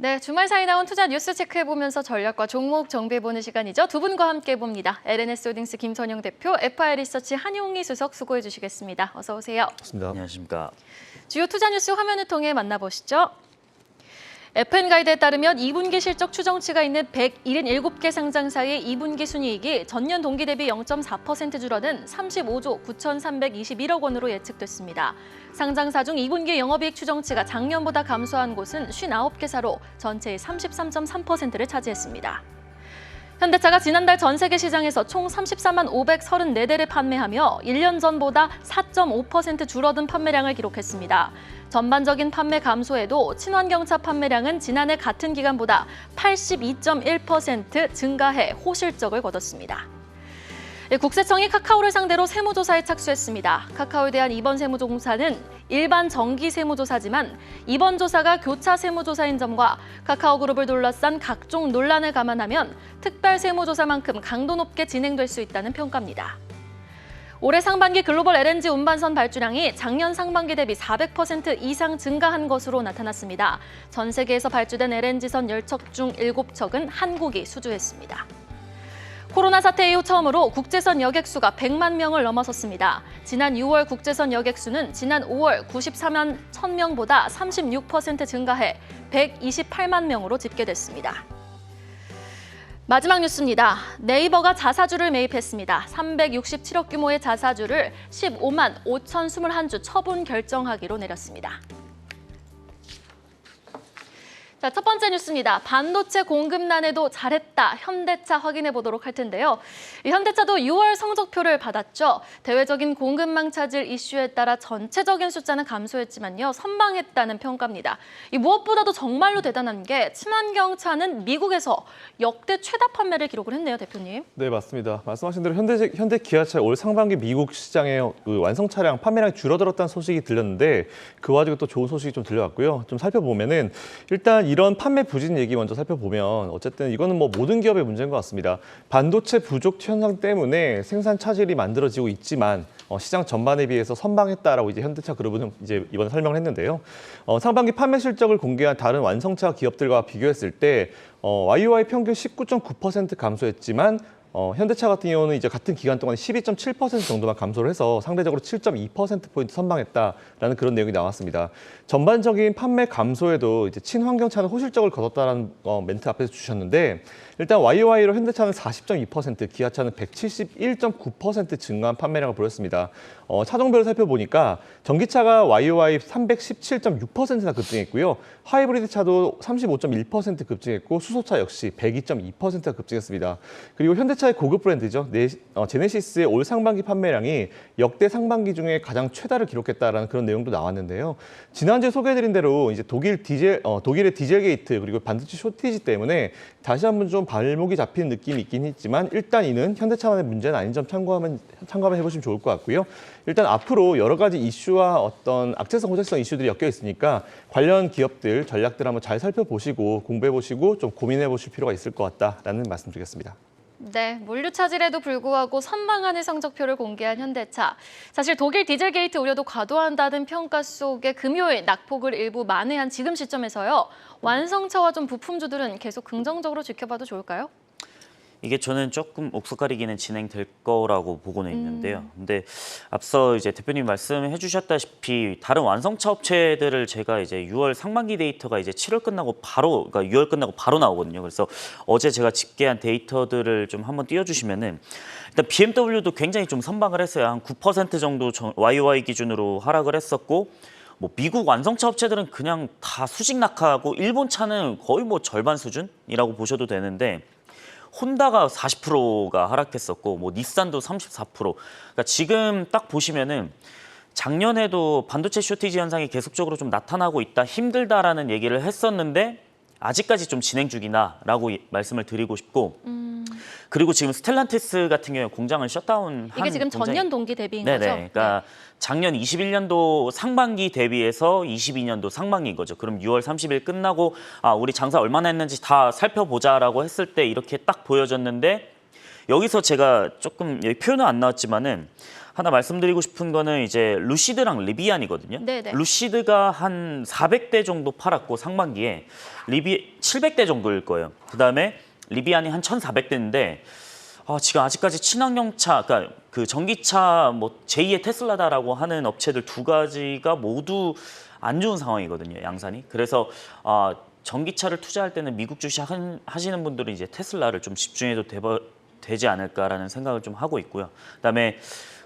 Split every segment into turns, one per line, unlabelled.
네, 주말 사이 나온 투자 뉴스 체크해보면서 전략과 종목 정비해보는 시간이죠. 두 분과 함께 봅니다. LNS홀딩스 김선영 대표, FI리서치 한용희 수석 수고해 주시겠습니다. 어서 오세요.
반갑습니다.
안녕하십니까.
주요 투자 뉴스 화면을 통해 만나보시죠. FN가이드에 따르면 2분기 실적 추정치가 있는 177개 상장사의 2분기 순이익이 전년 동기 대비 0.4% 줄어든 35조 9,321억 원으로 예측됐습니다. 상장사 중 2분기 영업이익 추정치가 작년보다 감소한 곳은 59개사로 전체의 33.3%를 차지했습니다. 현대차가 지난달 전 세계 시장에서 총 34만 534대를 판매하며 1년 전보다 4.5% 줄어든 판매량을 기록했습니다. 전반적인 판매 감소에도 친환경차 판매량은 지난해 같은 기간보다 82.1% 증가해 호실적을 거뒀습니다. 국세청이 카카오를 상대로 세무조사에 착수했습니다. 카카오에 대한 이번 세무조사는 일반 정기 세무조사지만 이번 조사가 교차 세무조사인 점과 카카오그룹을 둘러싼 각종 논란을 감안하면 특별 세무조사만큼 강도 높게 진행될 수 있다는 평가입니다. 올해 상반기 글로벌 LNG 운반선 발주량이 작년 상반기 대비 400% 이상 증가한 것으로 나타났습니다. 전 세계에서 발주된 LNG선 10척 중 7척은 한국이 수주했습니다. 코로나 사태 이후 처음으로 국제선 여객수가 100만 명을 넘어섰습니다. 지난 6월 국제선 여객수는 지난 5월 94만 1000명보다 36% 증가해 128만 명으로 집계됐습니다. 마지막 뉴스입니다. 네이버가 자사주를 매입했습니다. 367억 규모의 자사주를 15만 5,021주 처분 결정하기로 내렸습니다. 자, 첫 번째 뉴스입니다. 반도체 공급난에도 잘했다. 현대차 확인해 보도록 할 텐데요. 현대차도 6월 성적표를 받았죠. 대외적인 공급망 차질 이슈에 따라 전체적인 숫자는 감소했지만요. 선방했다는 평가입니다. 무엇보다도 정말로 대단한 게 친환경차는 미국에서 역대 최다 판매를 기록을 했네요, 대표님.
네, 맞습니다. 말씀하신 대로 현대 기아차 올 상반기 미국 시장의 완성 차량 판매량이 줄어들었다는 소식이 들렸는데 그 와중에 또 좋은 소식이 좀 들려왔고요. 좀 살펴보면은 일단 이런 판매 부진 얘기 먼저 살펴보면 어쨌든 이거는 뭐 모든 기업의 문제인 것 같습니다. 반도체 부족 현상 때문에 생산 차질이 만들어지고 있지만 시장 전반에 비해서 선방했다라고 이제 현대차 그룹은 이제 이번에 설명을 했는데요. 상반기 판매 실적을 공개한 다른 완성차 기업들과 비교했을 때 YOY 평균 19.9% 감소했지만 현대차 같은 경우는 이제 같은 기간 동안 12.7% 정도만 감소를 해서 상대적으로 7.2%포인트 선방했다라는 그런 내용이 나왔습니다. 전반적인 판매 감소에도 이제 친환경차는 호실적을 거뒀다는 멘트 앞에서 주셨는데 일단 YOY로 현대차는 40.2%, 기아차는 171.9% 증가한 판매량을 보였습니다. 차종별로 살펴보니까 전기차가 YOY 317.6%나 급증했고요. 하이브리드 차도 35.1% 급증했고 수소차 역시 102.2%가 급증했습니다. 그리고 현대차의 고급 브랜드죠. 제네시스의 올 상반기 판매량이 역대 상반기 중에 가장 최다를 기록했다라는 그런 내용도 나왔는데요. 지난주에 소개해드린 대로 이제 독일의 디젤 게이트 그리고 반도체 쇼티지 때문에 다시 한번 좀 발목이 잡히는 느낌이 있긴 했지만 일단 이는 현대차만의 문제는 아닌 점 참고하면 해보시면 좋을 것 같고요. 일단 앞으로 여러 가지 이슈와 어떤 악재성, 호재성 이슈들이 엮여 있으니까 관련 기업들, 전략들 한번 잘 살펴보시고 공부해보시고 좀 고민해보실 필요가 있을 것 같다라는 말씀드리겠습니다.
네, 물류 차질에도 불구하고 선방하는 성적표를 공개한 현대차. 사실 독일 디젤 게이트 우려도 과도한다는 평가 속에 금요일 낙폭을 일부 만회한 지금 시점에서요. 완성차와 좀 부품주들은 계속 긍정적으로 지켜봐도 좋을까요?
이게 저는 조금 옥석가리기는 진행될 거라고 보고는 있는데요. 근데 앞서 이제 대표님 말씀해 주셨다시피 다른 완성차 업체들을 제가 이제 6월 상반기 데이터가 이제 7월 끝나고 바로, 그러니까 6월 끝나고 바로 나오거든요. 그래서 어제 제가 집계한 데이터들을 좀 한번 띄워주시면은 일단 BMW도 굉장히 좀 선방을 했어요. 한 9% 정도 YOY 기준으로 하락을 했었고 뭐 미국 완성차 업체들은 그냥 다 수직 낙하하고 일본 차는 거의 뭐 절반 수준이라고 보셔도 되는데 혼다가 40%가 하락했었고 뭐 닛산도 34%. 그러니까 지금 딱 보시면은 작년에도 반도체 쇼티지 현상이 계속적으로 좀 나타나고 있다, 힘들다라는 얘기를 했었는데 아직까지 좀 진행 중이다라고 말씀을 드리고 싶고 그리고 지금 스텔란티스 같은 경우에 공장을 셧다운한
이게 지금 전년 동기 대비인
네네.
거죠?
그러니까 작년 21년도 상반기 대비해서 22년도 상반기인 거죠. 그럼 6월 30일 끝나고 우리 장사 얼마나 했는지 다 살펴보자라고 했을 때 이렇게 딱 보여졌는데 여기서 제가 조금 여기 표현은 안 나왔지만은 하나 말씀드리고 싶은 거는 이제 루시드랑 리비안이거든요.
네네.
루시드가 한 400대 정도 팔았고 상반기에 700대 정도일 거예요. 그다음에 리비안이 한 1,400대인데 지금 아직까지 친환경차, 그러니까 그 전기차 뭐 제2의 테슬라다라고 하는 업체들 두 가지가 모두 안 좋은 상황이거든요, 양산이. 그래서 전기차를 투자할 때는 미국 주식 하시는 분들은 이제 테슬라를 좀 집중해도 되지 않을까라는 생각을 좀 하고 있고요. 그다음에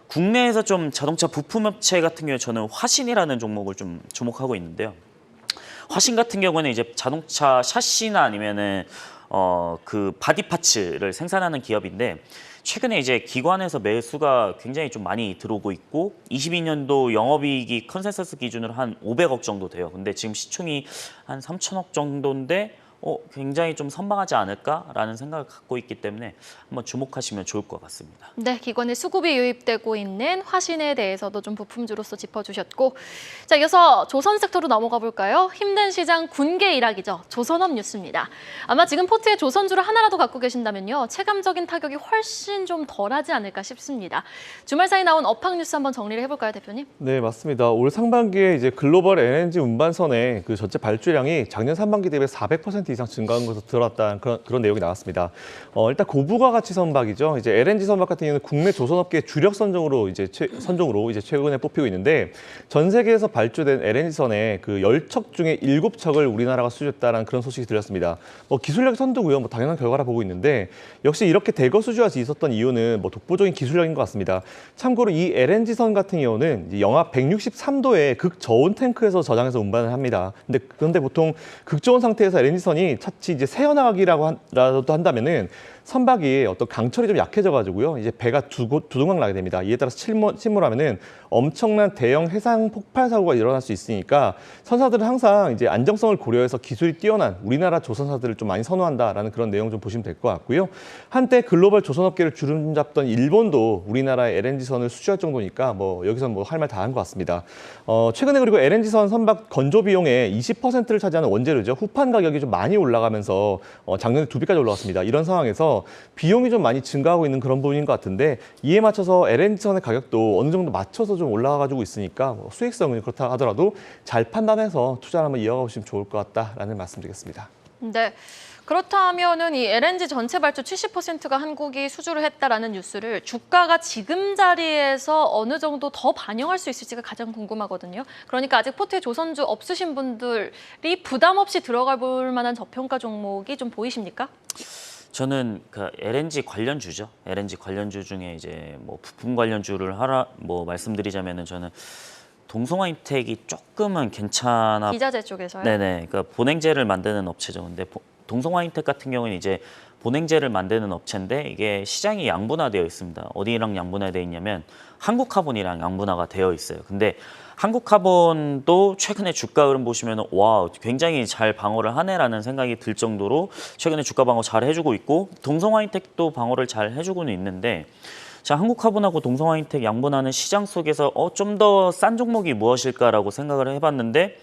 국내에서 좀 자동차 부품 업체 같은 경우에 저는 화신이라는 종목을 좀 주목하고 있는데요. 화신 같은 경우는 이제 자동차 샤시나 아니면은 그 바디 파츠를 생산하는 기업인데 최근에 이제 기관에서 매수가 굉장히 좀 많이 들어오고 있고 22년도 영업이익이 컨센서스 기준으로 한 500억 정도 돼요. 근데 지금 시총이 한 3천억 정도인데 굉장히 좀 선방하지 않을까라는 생각을 갖고 있기 때문에 한번 주목하시면 좋을 것 같습니다.
네, 기관에 수급이 유입되고 있는 화신에 대해서도 좀 부품주로서 짚어주셨고, 자, 이어서 조선 섹터로 넘어가 볼까요? 힘든 시장 군계 일학이죠. 조선업 뉴스입니다. 아마 지금 포트에 조선주를 하나라도 갖고 계신다면요, 체감적인 타격이 훨씬 좀 덜하지 않을까 싶습니다. 주말 사이 나온 업황 뉴스 한번 정리를 해볼까요, 대표님?
네, 맞습니다. 올 상반기에 이제 글로벌 LNG 운반선의 그 전체 발주량이 작년 상반기 대비 400% 이상 증가한 것으로 드러났다는 그런 내용이 나왔습니다. 일단 고부가 가치 선박이죠. 이제 LNG 선박 같은 경우는 국내 조선업계의 주력 선종으로 이제 최근에 뽑히고 있는데 전 세계에서 발주된 LNG 선의 그 10척 중에 7척을 우리나라가 수주했다는 그런 소식이 들렸습니다. 기술력 선두고요. 당연한 결과라 보고 있는데 역시 이렇게 대거 수주할 수 있었던 이유는 독보적인 기술력인 것 같습니다. 참고로 이 LNG 선 같은 경우는 이제 영하 163도의 극저온 탱크에서 저장해서 운반을 합니다. 그런데 보통 극저온 상태에서 LNG 선이 차치 이제 새어나가기라도 한다면은 선박이 어떤 강철이 좀 약해져가지고요. 이제 배가 두동강 나게 됩니다. 이에 따라서 침몰하면은 엄청난 대형 해상 폭발 사고가 일어날 수 있으니까 선사들은 항상 이제 안정성을 고려해서 기술이 뛰어난 우리나라 조선사들을 좀 많이 선호한다라는 그런 내용 좀 보시면 될 것 같고요. 한때 글로벌 조선업계를 주름잡던 일본도 우리나라의 LNG선을 수주할 정도니까 여기서는 할 말 다 한 것 같습니다. 최근에 그리고 LNG선 선박 건조 비용의 20%를 차지하는 원재료죠. 후판 가격이 좀 많이 올라가면서 작년에 2배까지 올라왔습니다. 이런 상황에서 비용이 좀 많이 증가하고 있는 그런 부분인 것 같은데 이에 맞춰서 LNG선의 가격도 어느 정도 맞춰서 좀 올라가지고 있으니까 수익성은 그렇다 하더라도 잘 판단해서 투자를 한번 이어가보시면 좋을 것 같다라는 말씀드리겠습니다.
네. 그렇다면은 이 LNG 전체 발주 70%가 한국이 수주를 했다라는 뉴스를 주가가 지금 자리에서 어느 정도 더 반영할 수 있을지가 가장 궁금하거든요. 그러니까 아직 포트에 조선주 없으신 분들이 부담 없이 들어가 볼 만한 저평가 종목이 좀 보이십니까?
저는 그 LNG 관련주죠. LNG 관련주 중에 이제 부품 관련주를 말씀드리자면은 저는 동성화인텍이 조금은 괜찮아.
기자재 쪽에서요?
네네. 그러니까 보냉제를 만드는 업체죠. 근데 동성화인텍 같은 경우는 이제 보냉제를 만드는 업체인데 이게 시장이 양분화되어 있습니다. 어디랑 양분화되어 있냐면 한국카본이랑 양분화가 되어 있어요. 근데 한국카본도 최근에 주가 흐름 보시면 와 굉장히 잘 방어를 하네라는 생각이 들 정도로 최근에 주가 방어 잘 해주고 있고 동성화인텍도 방어를 잘 해주고는 있는데 자 한국카본하고 동성화인텍 양분하는 시장 속에서 좀 더 싼 종목이 무엇일까라고 생각을 해봤는데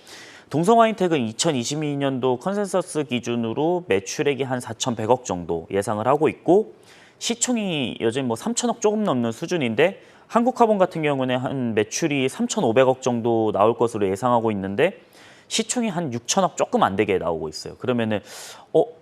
동성화인텍은 2022년도 컨센서스 기준으로 매출액이 한 4,100억 정도 예상을 하고 있고 시총이 여전히 3천억 조금 넘는 수준인데 한국카본 같은 경우는 한 매출이 3,500억 정도 나올 것으로 예상하고 있는데 시총이 한 6천억 조금 안 되게 나오고 있어요. 그러면은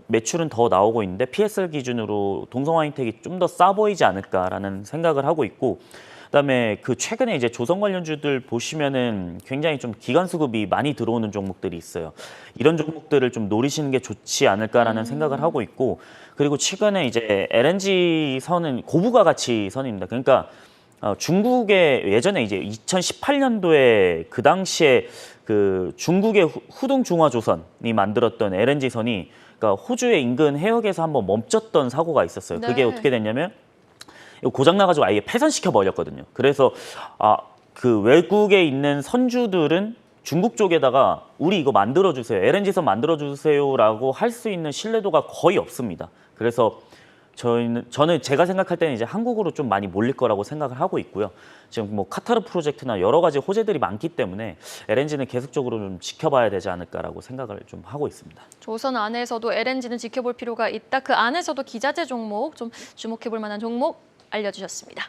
매출은 더 나오고 있는데 PSR 기준으로 동성화인텍이 좀 더 싸 보이지 않을까라는 생각을 하고 있고 그다음에 그 최근에 이제 조선 관련주들 보시면은 굉장히 좀 기관 수급이 많이 들어오는 종목들이 있어요. 이런 종목들을 좀 노리시는 게 좋지 않을까라는 생각을 하고 있고 그리고 최근에 이제 LNG 선은 고부가 가치 선입니다. 그러니까 중국의 예전에 이제 2018년도에 그 당시에 그 중국의 후동중화조선이 만들었던 LNG 선이 그러니까 호주의 인근 해역에서 한번 멈췄던 사고가 있었어요. 그게 어떻게 됐냐면 고장 나가지고 아예 폐선시켜 버렸거든요. 그래서 그 외국에 있는 선주들은 중국 쪽에다가 우리 이거 만들어 주세요. LNG선 만들어 주세요라고 할 수 있는 신뢰도가 거의 없습니다. 그래서 저는 제가 생각할 때는 이제 한국으로 좀 많이 몰릴 거라고 생각을 하고 있고요. 지금 카타르 프로젝트나 여러 가지 호재들이 많기 때문에 LNG는 계속적으로 좀 지켜봐야 되지 않을까라고 생각을 좀 하고 있습니다.
조선 안에서도 LNG는 지켜볼 필요가 있다. 그 안에서도 기자재 종목 좀 주목해볼 만한 종목 알려주셨습니다.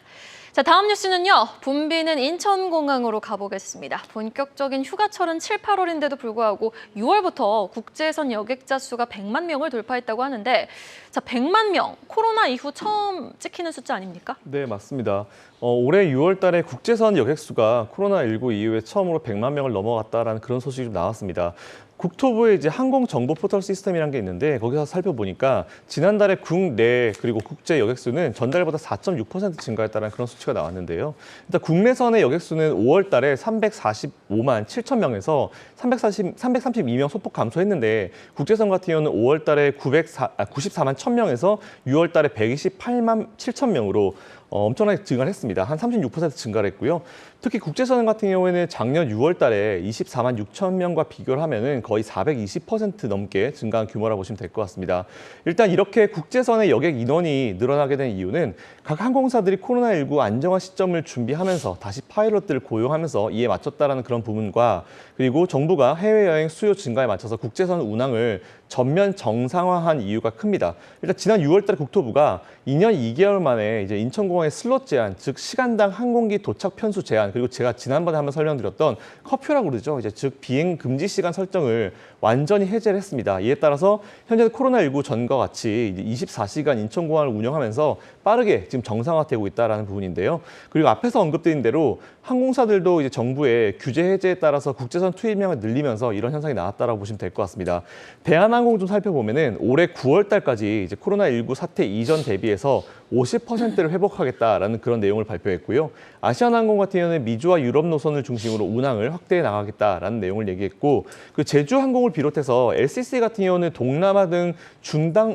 자, 다음 뉴스는요. 붐비는 인천공항으로 가보겠습니다. 본격적인 휴가철은 7, 8월인데도 불구하고 6월부터 국제선 여객자 수가 100만 명을 돌파했다고 하는데 자, 100만 명, 코로나 이후 처음 찍히는 숫자 아닙니까?
네, 맞습니다. 올해 6월 달에 국제선 여객 수가 코로나19 이후에 처음으로 100만 명을 넘어갔다라는 그런 소식이 좀 나왔습니다. 국토부의 이제 항공정보 포털 시스템이라는 게 있는데 거기서 살펴보니까 지난달에 국내 그리고 국제 여객 수는 전달보다 4.6% 증가했다는 그런 수치가 나왔는데요. 일단 국내선의 여객 수는 5월 달에 345만 7천 명에서 332명 소폭 감소했는데 국제선 같은 경우는 5월 달에 94만 1천 명에서 6월 달에 128만 7천 명으로 엄청나게 증가를 했습니다. 한 36% 증가를 했고요. 특히 국제선 같은 경우에는 작년 6월 달에 24만 6천 명과 비교를 하면은 거의 420% 넘게 증가한 규모라고 보시면 될 것 같습니다. 일단 이렇게 국제선의 여객 인원이 늘어나게 된 이유는 각 항공사들이 코로나19 안정화 시점을 준비하면서 다시 파일럿들을 고용하면서 이에 맞췄다라는 그런 부분과 그리고 정부가 해외여행 수요 증가에 맞춰서 국제선 운항을 전면 정상화한 이유가 큽니다. 일단 지난 6월 달 국토부가 2년 2개월 만에 이제 인천공항의 슬롯 제한, 즉 시간당 항공기 도착 편수 제한, 그리고 제가 지난번에 한번 설명드렸던 커퓨라고 그러죠. 이제 즉 비행 금지 시간 설정을 완전히 해제를 했습니다. 이에 따라서 현재 코로나19 전과 같이 이제 24시간 인천공항을 운영하면서 빠르게 지금 정상화되고 있다는 부분인데요. 그리고 앞에서 언급드린 대로 항공사들도 이제 정부의 규제 해제에 따라서 국제선 투입량을 늘리면서 이런 현상이 나왔다라고 보시면 될 것 같습니다. 대한항공 좀 살펴보면은 올해 9월 달까지 이제 코로나19 사태 이전 대비해서 50%를 회복하겠다라는 그런 내용을 발표했고요. 아시아나항공 같은 경우는 미주와 유럽 노선을 중심으로 운항을 확대해 나가겠다라는 내용을 얘기했고, 그 제주항공을 비롯해서 LCC 같은 경우는 동남아 등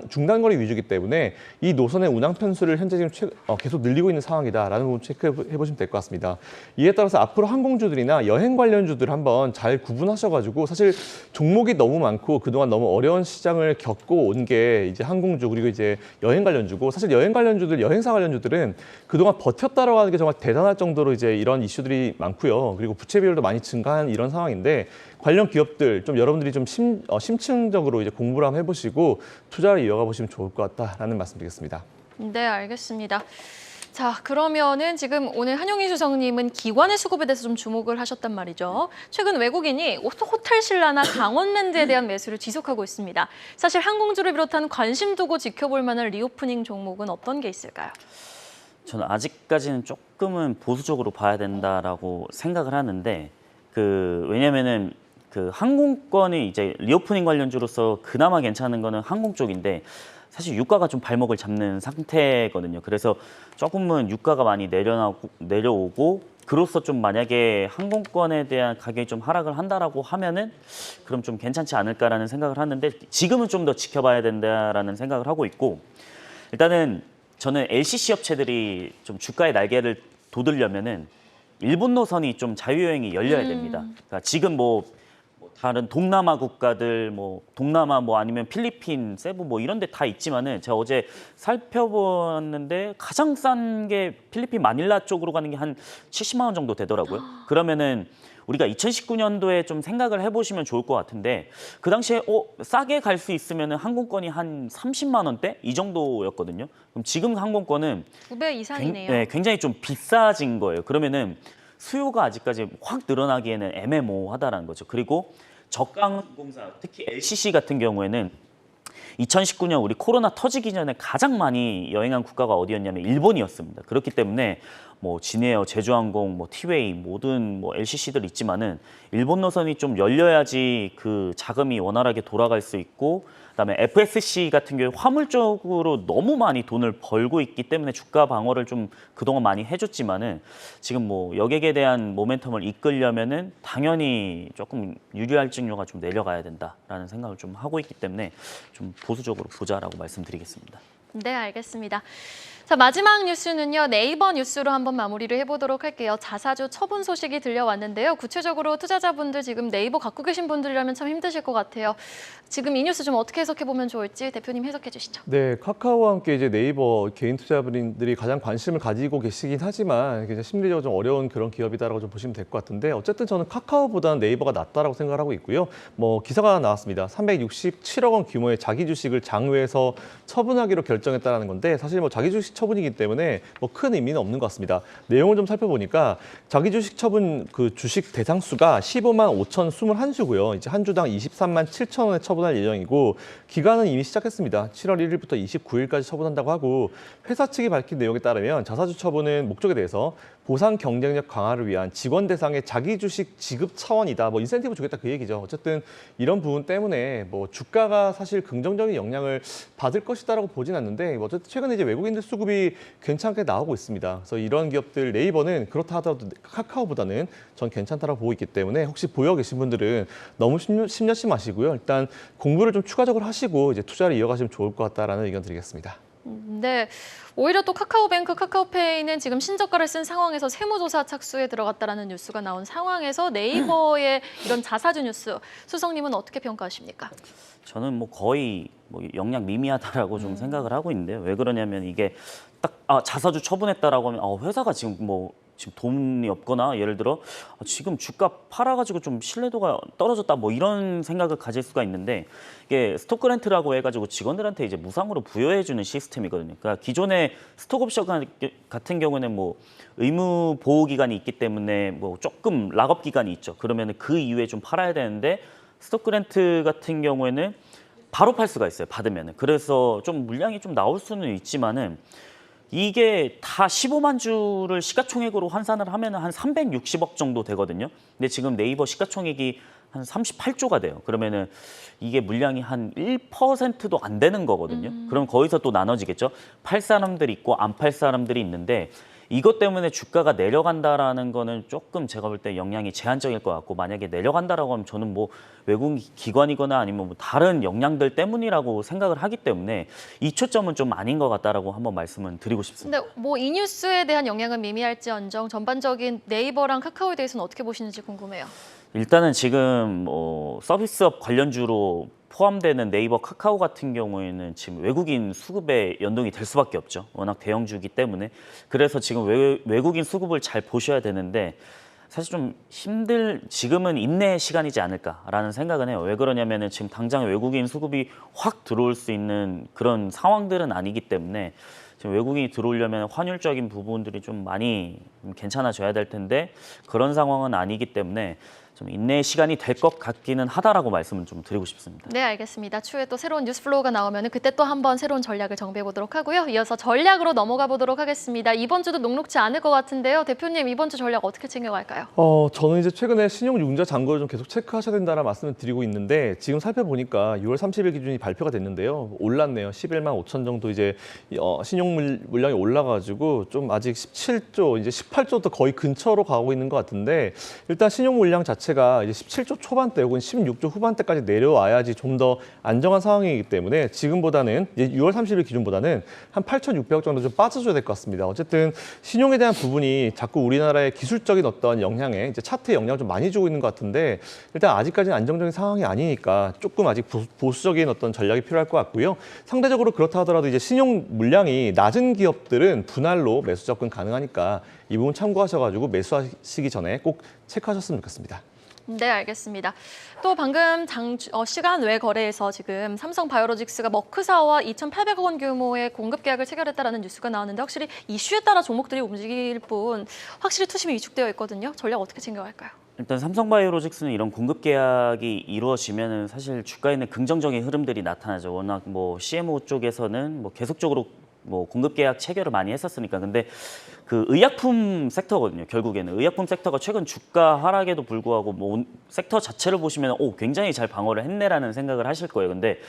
중단거리 위주이기 때문에 이 노선의 운항 편수를 현재 지금 계속 늘리고 있는 상황이다라는 부분 체크해 보시면 될 것 같습니다. 이에 따라서 앞으로 항공주들이나 여행 관련주들 한번 잘 구분하셔가지고 사실 종목이 너무 많고 그동안 너무 어려운 시장을 겪고 온 게 이제 항공주 그리고 이제 여행 관련주고 사실 여행 관련주들, 여행사 관련주들은 그동안 버텼다라고 하는 게 정말 대단할 정도로 이제 이런 이슈들이 많고요. 그리고 부채 비율도 많이 증가한 이런 상황인데 관련 기업들 좀 여러분들이 좀 심층적으로 이제 공부를 한번 해보시고 투자를 이어가 보시면 좋을 것 같다라는 말씀드리겠습니다.
네, 알겠습니다. 자, 그러면은 지금 오늘 한용희 수석님은 기관의 수급에 대해서 좀 주목을 하셨단 말이죠. 최근 외국인이 호텔신라나 강원랜드에 대한 매수를 지속하고 있습니다. 사실 항공주를 비롯한 관심 두고 지켜볼 만한 리오프닝 종목은 어떤 게 있을까요?
저는 아직까지는 조금은 보수적으로 봐야 된다라고 생각을 하는데 왜냐면은 항공권이 이제 리오프닝 관련주로서 그나마 괜찮은 거는 항공 쪽인데 사실 유가가 좀 발목을 잡는 상태거든요. 그래서 조금은 유가가 많이 내려오고 그로써 좀 만약에 항공권에 대한 가격이 좀 하락을 한다라고 하면은 그럼 좀 괜찮지 않을까라는 생각을 하는데 지금은 좀 더 지켜봐야 된다라는 생각을 하고 있고 일단은 저는 LCC 업체들이 좀 주가의 날개를 돋으려면은 일본 노선이 좀 자유여행이 열려야 됩니다. 그러니까 지금 다른 동남아 국가들, 동남아 아니면 필리핀, 세부 이런 데 다 있지만은 제가 어제 살펴봤는데 가장 싼 게 필리핀 마닐라 쪽으로 가는 게 한 70만 원 정도 되더라고요. 그러면은 우리가 2019년도에 좀 생각을 해보시면 좋을 것 같은데 그 당시에 싸게 갈 수 있으면은 항공권이 한 30만 원대 이 정도였거든요. 그럼 지금 항공권은
2배 이상이네요.
네, 굉장히 좀 비싸진 거예요. 그러면은 수요가 아직까지 확 늘어나기에는 애매모호하다라는 거죠. 그리고 저가 항공사, 특히 LCC 같은 경우에는 2019년 우리 코로나 터지기 전에 가장 많이 여행한 국가가 어디였냐면 일본이었습니다. 그렇기 때문에 진에어, 제주항공, 티웨이 모든 LCC들 있지만은 일본 노선이 좀 열려야지 그 자금이 원활하게 돌아갈 수 있고 그다음에 FSC 같은 경우에 화물 쪽으로 너무 많이 돈을 벌고 있기 때문에 주가 방어를 좀 그동안 많이 해줬지만은 지금 여객에 대한 모멘텀을 이끌려면은 당연히 조금 유리할 증료가 좀 내려가야 된다라는 생각을 좀 하고 있기 때문에 좀 보수적으로 보자라고 말씀드리겠습니다.
네, 알겠습니다. 자, 마지막 뉴스는요. 네이버 뉴스로 한번 마무리를 해보도록 할게요. 자사주 처분 소식이 들려왔는데요. 구체적으로 투자자분들 지금 네이버 갖고 계신 분들이라면 참 힘드실 것 같아요. 지금 이 뉴스 좀 어떻게 해석해보면 좋을지 대표님 해석해 주시죠.
네, 카카오와 함께 이제 네이버 개인 투자자분들이 가장 관심을 가지고 계시긴 하지만 이제 심리적으로 좀 어려운 그런 기업이다라고 좀 보시면 될 것 같은데 어쨌든 저는 카카오보다는 네이버가 낫다라고 생각을 하고 있고요. 기사가 나왔습니다. 367억 원 규모의 자기 주식을 장외에서 처분하기로 결정했다라는 건데 사실 자기 주식 처분이기 때문에 뭐 큰 의미는 없는 것 같습니다. 내용을 좀 살펴보니까 자기 주식 처분 그 주식 대상수가 15만 5,021수고요. 이제 한 주당 23만 7천 원에 처분할 예정이고 기간은 이미 시작했습니다. 7월 1일부터 29일까지 처분한다고 하고 회사 측이 밝힌 내용에 따르면 자사주 처분은 목적에 대해서 보상 경쟁력 강화를 위한 직원 대상의 자기 주식 지급 차원이다. 뭐 인센티브 주겠다 그 얘기죠. 어쨌든 이런 부분 때문에 뭐 주가가 사실 긍정적인 영향을 받을 것이다라고 보진 않는데 뭐 어쨌든 최근에 이제 외국인들 수급이 괜찮게 나오고 있습니다. 그래서 이런 기업들 네이버는 그렇다 하더라도 카카오보다는 전 괜찮다라고 보고 있기 때문에 혹시 보여 계신 분들은 너무 심려심 마시고요. 일단 공부를 좀 추가적으로 하시고 이제 투자를 이어가시면 좋을 것 같다라는 의견 드리겠습니다.
네, 오히려 또 카카오뱅크, 카카오페이는 지금 신저가를 쓴 상황에서 세무조사 착수에 들어갔다라는 뉴스가 나온 상황에서 네이버의 이런 자사주 뉴스, 수석님은 어떻게 평가하십니까?
저는 뭐 거의 뭐 영향 미미하다라고 좀 생각을 하고 있는데요. 왜 그러냐면 이게 딱 자사주 처분했다라고 하면 회사가 지금 돈이 없거나 예를 들어 지금 주가 팔아가지고 좀 신뢰도가 떨어졌다 뭐 이런 생각을 가질 수가 있는데 이게 스톡 그랜트라고 해가지고 직원들한테 이제 무상으로 부여해주는 시스템이거든요. 그러니까 기존의 스톡 옵션 같은 경우는 뭐 의무 보호 기간이 있기 때문에 뭐 조금 락업 기간이 있죠. 그러면 그 이후에 좀 팔아야 되는데 스톡 그랜트 같은 경우에는 바로 팔 수가 있어요. 받으면은. 그래서 좀 물량이 좀 나올 수는 있지만은 이게 다 15만 주를 시가총액으로 환산을 하면 한 360억 정도 되거든요. 근데 지금 네이버 시가총액이 한 38조가 돼요. 그러면은 이게 물량이 한 1%도 안 되는 거거든요. 그럼 거기서 또 나눠지겠죠. 팔 사람들이 있고 안 팔 사람들이 있는데 이것 때문에 주가가 내려간다라는 거는 조금 제가 볼 때 영향이 제한적일 것 같고 만약에 내려간다라고 하면 저는 뭐 외국 기관이거나 아니면 뭐 다른 영향들 때문이라고 생각을 하기 때문에 이 초점은 좀 아닌 것 같다라고 한번 말씀을 드리고 싶습니다.
근데 뭐 이 뉴스에 대한 영향은 미미할지언정 전반적인 네이버랑 카카오에 대해서는 어떻게 보시는지 궁금해요.
일단은 지금 뭐 서비스업 관련주로 포함되는 네이버, 카카오 같은 경우에는 지금 외국인 수급에 연동이 될 수밖에 없죠. 워낙 대형주기 때문에. 그래서 지금 외국인 수급을 잘 보셔야 되는데 사실 좀 지금은 인내의 시간이지 않을까라는 생각은 해요. 왜 그러냐면은 지금 당장 외국인 수급이 확 들어올 수 있는 그런 상황들은 아니기 때문에 지금 외국인이 들어오려면 환율적인 부분들이 좀 많이 괜찮아져야 될 텐데 그런 상황은 아니기 때문에 좀 인내의 시간이 될 것 같기는 하다라고 말씀을 좀 드리고 싶습니다.
네, 알겠습니다. 추후에 또 새로운 뉴스 플로우가 나오면 그때 또 한번 새로운 전략을 정비해 보도록 하고요. 이어서 전략으로 넘어가 보도록 하겠습니다. 이번 주도 녹록지 않을 것 같은데요. 대표님, 이번 주 전략 어떻게 챙겨갈까요?
저는 이제 최근에 신용융자 잔고를 좀 계속 체크하셔야 된다는 말씀을 드리고 있는데 지금 살펴보니까 6월 30일 기준이 발표가 됐는데요. 올랐네요. 11만 5천 정도 이제 신용 물량이 올라가지고 좀 아직 17조, 이제 18조도 거의 근처로 가고 있는 것 같은데 일단 신용 물량 자체가 이제 17조 초반대 혹은 16조 후반대까지 내려와야지 좀 더 안정한 상황이기 때문에 지금보다는 이제 6월 30일 기준보다는 한 8,600억 정도 좀 빠져줘야 될 것 같습니다. 어쨌든 신용에 대한 부분이 자꾸 우리나라의 기술적인 어떤 영향에 이제 차트에 영향을 좀 많이 주고 있는 것 같은데 일단 아직까지는 안정적인 상황이 아니니까 조금 아직 보수적인 어떤 전략이 필요할 것 같고요. 상대적으로 그렇다 하더라도 이제 신용 물량이 낮은 기업들은 분할로 매수 접근 가능하니까 이 부분 참고하셔가지고 매수하시기 전에 꼭 체크하셨으면 좋겠습니다.
네, 알겠습니다. 또 방금 시간 외 거래에서 지금 삼성바이오로직스가 머크사와 2,800억 원 규모의 공급 계약을 체결했다라는 뉴스가 나왔는데 확실히 이슈에 따라 종목들이 움직일 뿐 확실히 투심이 위축되어 있거든요. 전략 어떻게 챙겨갈까요?
일단 삼성바이오로직스는 이런 공급 계약이 이루어지면은 사실 주가에는 긍정적인 흐름들이 나타나죠. 워낙 뭐 CMO 쪽에서는 뭐 계속적으로 뭐 공급 계약 체결을 많이 했었으니까. 근데 그 의약품 섹터거든요. 결국에는 의약품 섹터가 최근 주가 하락에도 불구하고 뭐 섹터 자체를 보시면 굉장히 잘 방어를 했네라는 생각을 하실 거예요. 근데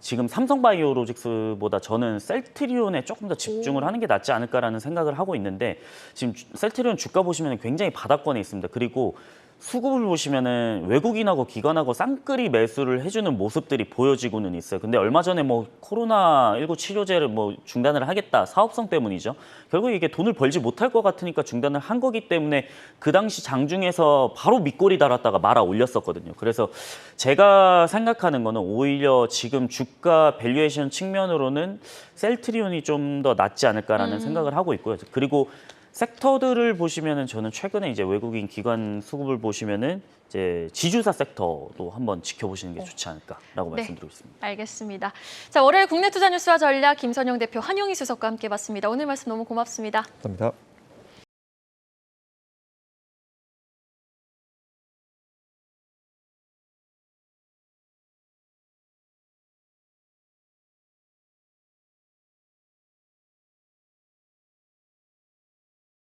지금 삼성바이오로직스보다 저는 셀트리온에 조금 더 집중을 하는 게 낫지 않을까라는 생각을 하고 있는데 지금 셀트리온 주가 보시면 굉장히 바닥권에 있습니다. 그리고 수급을 보시면은 외국인하고 기관하고 쌍끌이 매수를 해주는 모습들이 보여지고는 있어요. 근데 얼마 전에 뭐 코로나19 치료제를 뭐 중단을 하겠다, 사업성 때문이죠. 결국 이게 돈을 벌지 못할 것 같으니까 중단을 한 거기 때문에 그 당시 장중에서 바로 밑꼬리 달았다가 말아 올렸었거든요. 그래서 제가 생각하는 거는 오히려 지금 주가 밸류에이션 측면으로는 셀트리온이 좀 더 낫지 않을까라는 생각을 하고 있고요. 그리고 섹터들을 보시면은 저는 최근에 이제 외국인 기관 수급을 보시면은 이제 지주사 섹터도 한번 지켜보시는 게 좋지 않을까라고
네.
말씀드리고 있습니다.
알겠습니다. 자, 월요일 국내 투자 뉴스와 전략 김선영 대표, 한용희 수석과 함께 봤습니다. 오늘 말씀 너무 고맙습니다.
감사합니다.